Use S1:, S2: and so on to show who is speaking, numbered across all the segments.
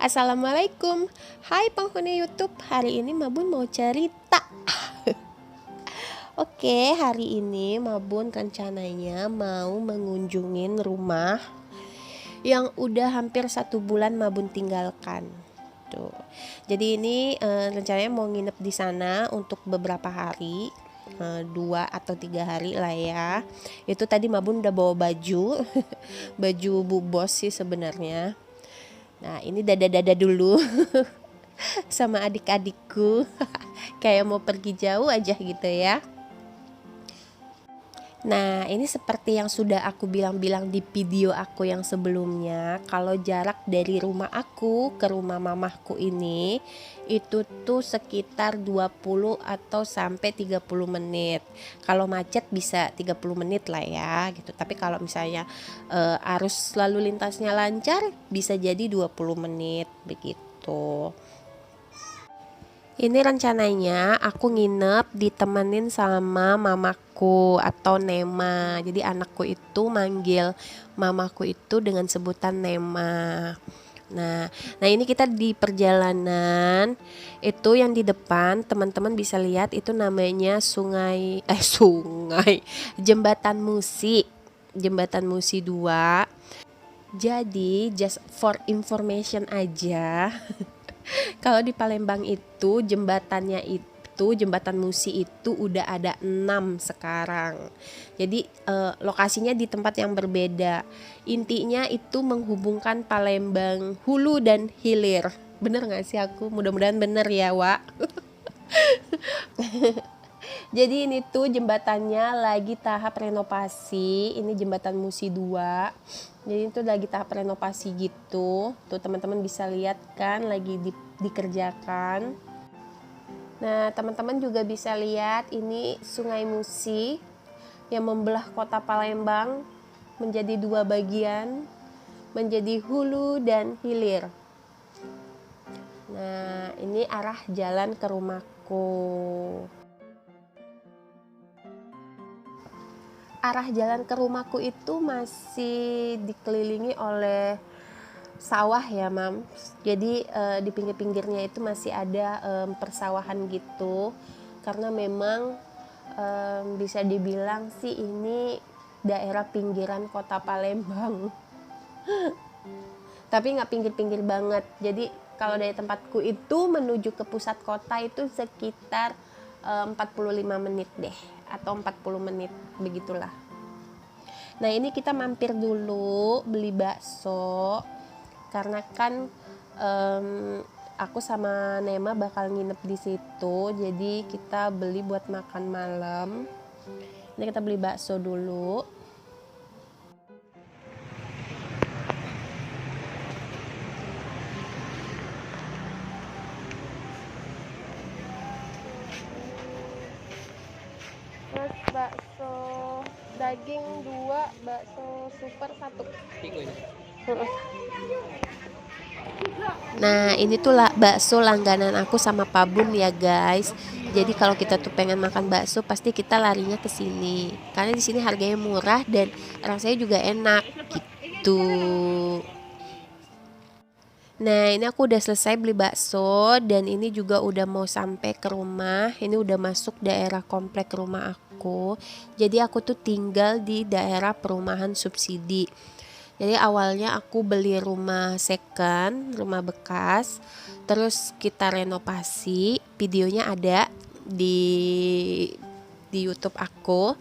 S1: Assalamualaikum. Hai penghuni YouTube. Hari ini Mabun mau cerita. Oke, hari ini Mabun rencananya mau mengunjungin rumah yang udah hampir 1 bulan Mabun tinggalkan. Tuh. Jadi ini rencananya mau nginep di sana untuk beberapa hari. 2 atau 3 hari lah ya. Itu tadi Mabun udah bawa baju baju bu bos sih sebenarnya. Nah ini dada-dada dulu sama adik-adikku kayak mau pergi jauh aja gitu ya. Nah ini seperti yang sudah aku bilang-bilang di video aku yang sebelumnya, kalau jarak dari rumah aku ke rumah mamahku ini itu tuh sekitar 20 atau sampai 30 menit. Kalau macet bisa 30 menit lah ya gitu. Tapi kalau misalnya arus lalu lintasnya lancar bisa jadi 20 menit begitu. Ini rencananya aku nginep ditemenin sama mamaku atau Nema. Jadi anakku itu manggil mamaku itu dengan sebutan Nema. Nah ini kita di perjalanan itu yang di depan teman-teman bisa lihat itu namanya sungai Jembatan Musi. Jembatan Musi 2. Jadi just for information aja. Kalau di Palembang itu jembatan Musi itu udah ada 6 sekarang. Jadi lokasinya di tempat yang berbeda. Intinya itu menghubungkan Palembang hulu dan hilir. Bener gak sih aku? Mudah-mudahan bener ya Wak. Jadi ini tuh jembatannya lagi tahap renovasi. Ini jembatan Musi 2. Jadi itu lagi tahap renovasi gitu. Tuh teman-teman bisa lihat kan lagi dikerjakan. Nah teman-teman juga bisa lihat ini Sungai Musi yang membelah kota Palembang menjadi 2 bagian, menjadi hulu dan hilir. Nah ini arah jalan ke rumahku. Arah jalan ke rumahku itu masih dikelilingi oleh sawah ya Mam. Jadi di pinggir-pinggirnya itu masih ada persawahan gitu. Karena memang bisa dibilang sih ini daerah pinggiran kota Palembang. Tapi nggak pinggir-pinggir banget. Jadi kalau dari tempatku itu menuju ke pusat kota itu sekitar 45 menit deh atau 40 menit begitulah. Nah ini kita mampir dulu beli bakso karena kan aku sama Nema bakal nginep di situ, jadi kita beli buat makan malam. Ini kita beli bakso dulu. Terus bakso daging 2, bakso super 1. Nah ini tuh bakso langganan aku sama Pak Bun ya guys. Jadi kalau kita tuh pengen makan bakso pasti kita larinya ke sini. Karena di sini harganya murah dan rasanya juga enak gitu. Nah ini aku udah selesai beli bakso dan ini juga udah mau sampai ke rumah. Ini udah masuk daerah komplek rumah aku. Jadi aku tuh tinggal di daerah perumahan subsidi. Jadi awalnya aku beli rumah second, rumah bekas. Terus kita renovasi. Videonya ada di YouTube aku.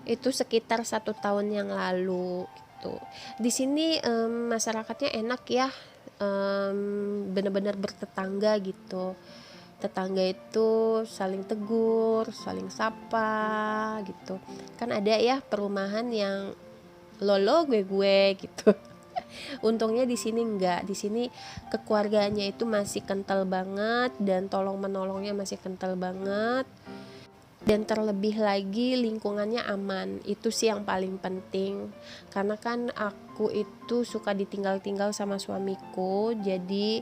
S1: Itu sekitar 1 tahun yang lalu gitu. Di sini masyarakatnya enak ya. Benar-benar bertetangga gitu. Tetangga itu saling tegur, saling sapa gitu. Kan ada ya perumahan yang lolo gue gitu. Untungnya di sini enggak. Di sini kekeluargaannya itu masih kental banget dan tolong menolongnya masih kental banget. Dan terlebih lagi lingkungannya aman. Itu sih yang paling penting. Karena kan aku itu suka ditinggal-tinggal sama suamiku. Jadi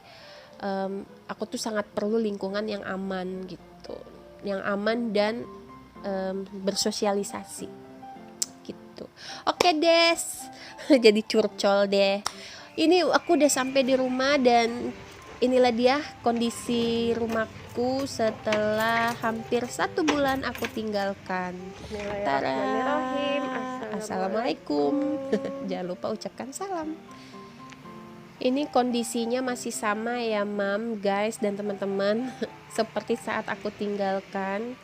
S1: aku tuh sangat perlu lingkungan yang aman gitu. Yang aman dan bersosialisasi gitu. Oke des. Jadi curcol deh. Ini aku udah sampai di rumah dan inilah dia kondisi rumahku setelah hampir 1 bulan aku tinggalkan. Tara,
S2: Bismillahirrahmanirrahim.
S1: assalamualaikum. Jangan lupa ucapkan salam. Ini kondisinya masih sama ya mam, guys dan teman-teman. Seperti saat aku tinggalkan.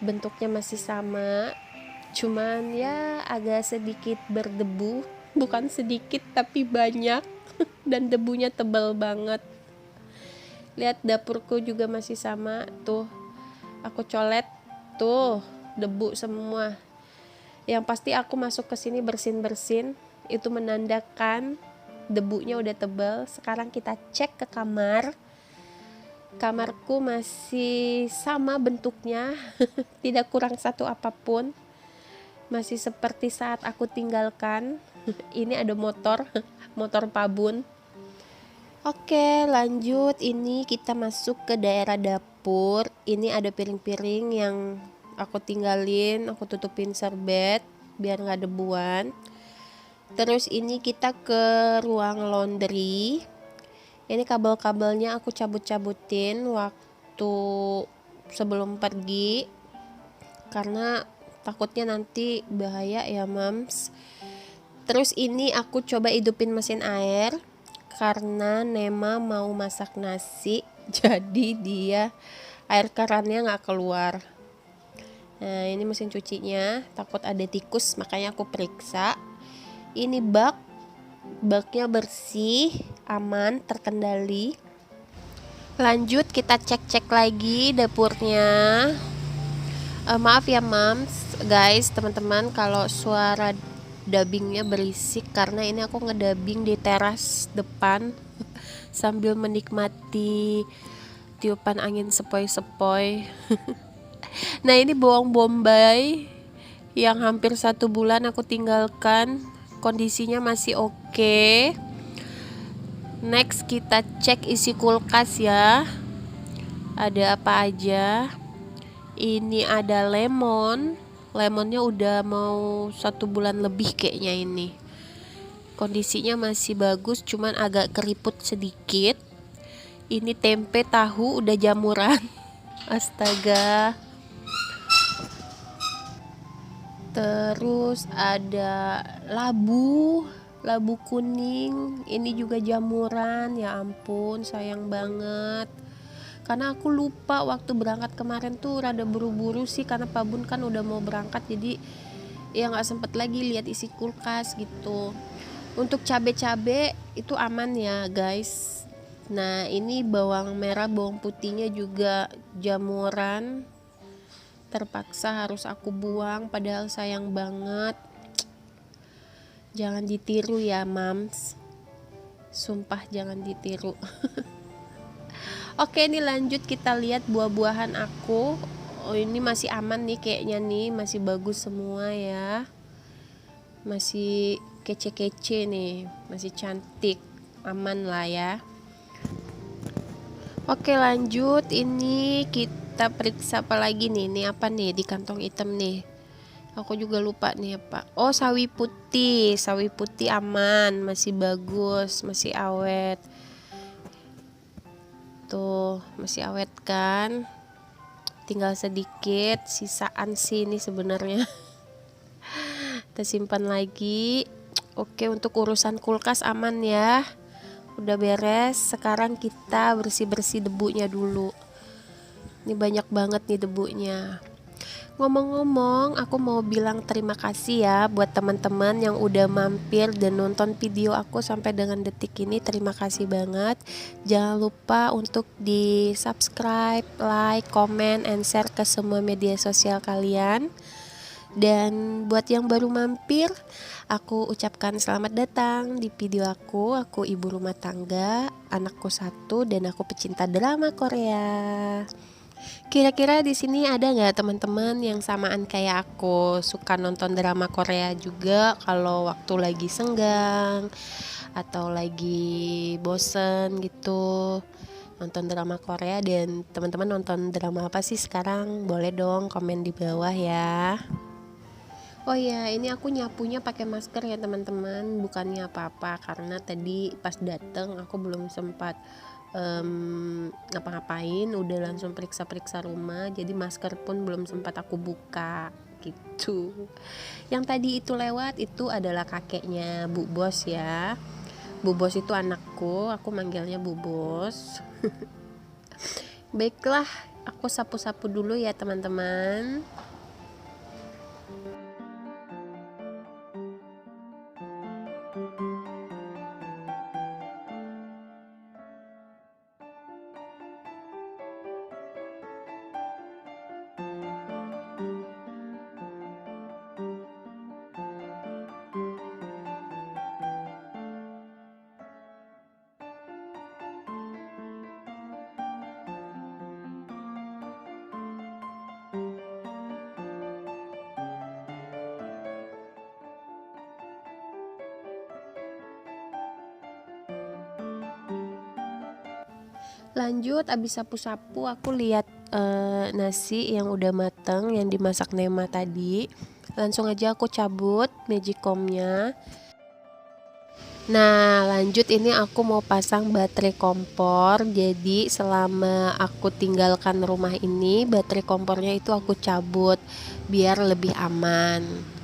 S1: Bentuknya masih sama, cuman ya agak sedikit berdebu. Bukan sedikit tapi banyak. Dan debunya tebal banget. Lihat dapurku juga masih sama. Tuh, aku colet. Tuh, debu semua. Yang pasti aku masuk ke sini bersin-bersin. Itu menandakan debunya udah tebal. Sekarang kita cek ke kamar. Kamarku masih sama bentuknya. Tidak kurang satu apapun. Masih seperti saat aku tinggalkan. Ini ada motor pabun. Oke, lanjut. Ini kita masuk ke daerah dapur. Ini ada piring-piring yang aku tinggalin, aku tutupin serbet biar nggak debuan. Terus ini kita ke ruang laundry. Ini kabel-kabelnya aku cabut-cabutin waktu sebelum pergi karena takutnya nanti bahaya ya mams. Terus ini aku coba hidupin mesin air karena Nema mau masak nasi. Jadi dia air kerannya nggak keluar. Nah ini mesin cucinya, takut ada tikus makanya aku periksa. Ini baknya bersih, aman, terkendali. Lanjut kita cek-cek lagi dapurnya. Maaf ya mams, guys, teman-teman kalau suara dubbingnya berisik karena ini aku ngedubbing di teras depan sambil menikmati tiupan angin sepoi-sepoi. Nah ini bawang bombay yang hampir 1 bulan aku tinggalkan, kondisinya masih oke. Next kita cek isi kulkas ya, ada apa aja. Ini ada lemonnya udah mau 1 bulan lebih kayaknya ini. Kondisinya masih bagus, cuman agak keriput sedikit. Ini tempe tahu udah jamuran. Astaga. Terus ada labu kuning. Ini juga jamuran. Ya ampun, sayang banget. Karena aku lupa waktu berangkat kemarin tuh rada buru-buru sih karena Pak Bun kan udah mau berangkat, jadi ya nggak sempet lagi lihat isi kulkas gitu. Untuk cabe-cabe itu aman ya guys. Nah ini bawang merah, bawang putihnya juga jamuran, terpaksa harus aku buang padahal sayang banget. Jangan ditiru ya mams, sumpah jangan ditiru. Oke, ini lanjut kita lihat buah-buahan aku. Oh, ini masih aman nih kayaknya nih, masih bagus semua ya. Masih kece-kece nih, masih cantik. Aman lah ya. Oke, lanjut. Ini kita periksa apa lagi nih? Ini apa nih di kantong hitam nih? Aku juga lupa nih apa. Oh, sawi putih. Sawi putih aman, masih bagus, masih awet. Tuh masih awet kan, tinggal sedikit sisaan sih ini sebenarnya. Kita simpan lagi. Oke, untuk urusan kulkas aman ya, udah beres. Sekarang kita bersih-bersih debunya dulu. Ini banyak banget nih debunya. Ngomong-ngomong, aku mau bilang terima kasih ya buat teman-teman yang udah mampir dan nonton video aku sampai dengan detik ini. Terima kasih banget. Jangan lupa untuk di subscribe, like, comment, and share ke semua media sosial kalian. Dan buat yang baru mampir, aku ucapkan selamat datang di video aku. Aku ibu rumah tangga, anakku 1, dan aku pecinta drama Korea. Kira-kira di sini ada nggak teman-teman yang samaan kayak aku, suka nonton drama Korea juga kalau waktu lagi senggang atau lagi bosen gitu nonton drama Korea? Dan teman-teman nonton drama apa sih sekarang? Boleh dong komen di bawah ya. Oh ya, ini aku nyapunya pakai masker ya teman-teman, bukannya apa-apa karena tadi pas dateng aku belum sempat ngapa-ngapain, udah langsung periksa-periksa rumah, jadi masker pun belum sempat aku buka gitu. Yang tadi itu lewat itu adalah kakeknya Bu Bos ya. Bu Bos itu anakku, aku manggilnya Bu Bos. Baiklah, aku sapu-sapu dulu ya teman-teman. Lanjut abis sapu-sapu aku lihat nasi yang udah mateng yang dimasak Nema tadi. Langsung aja aku cabut magicomnya. Nah lanjut ini aku mau pasang baterai kompor. Jadi selama aku tinggalkan rumah ini baterai kompornya itu aku cabut biar lebih aman.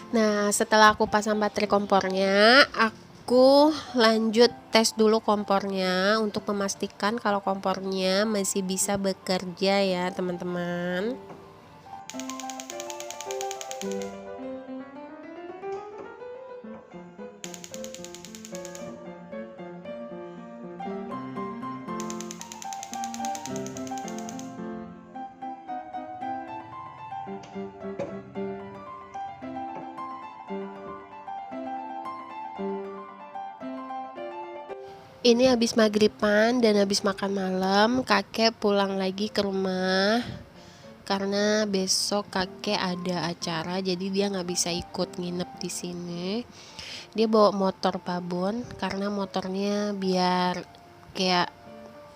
S1: Nah, setelah aku pasang baterai kompornya, aku lanjut tes dulu kompornya untuk memastikan kalau kompornya masih bisa bekerja ya, teman-teman. Ini habis maghriban dan habis makan malam, kakek pulang lagi ke rumah karena besok kakek ada acara, jadi dia nggak bisa ikut nginep di sini. Dia bawa motor babon karena motornya biar kayak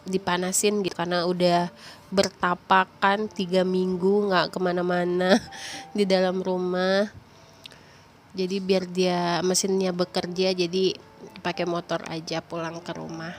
S1: dipanasin gitu karena udah bertapakan 3 minggu nggak kemana-mana di dalam rumah. Jadi biar dia mesinnya bekerja, jadi pakai motor aja pulang ke rumah.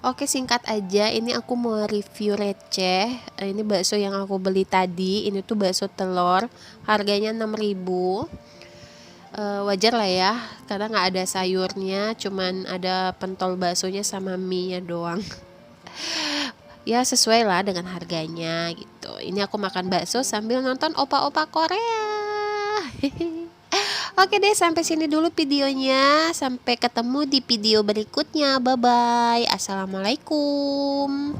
S1: Oke, singkat aja, ini aku mau review receh. Ini bakso yang aku beli tadi, ini tuh bakso telur, harganya 6.000. Wajar lah ya, karena nggak ada sayurnya, cuman ada pentol baksonya sama mie-nya doang. Ya sesuai lah dengan harganya gitu. Ini aku makan bakso sambil nonton opa-opa Korea. Oke deh, sampai sini dulu videonya. Sampai ketemu di video berikutnya. Bye bye. Assalamualaikum.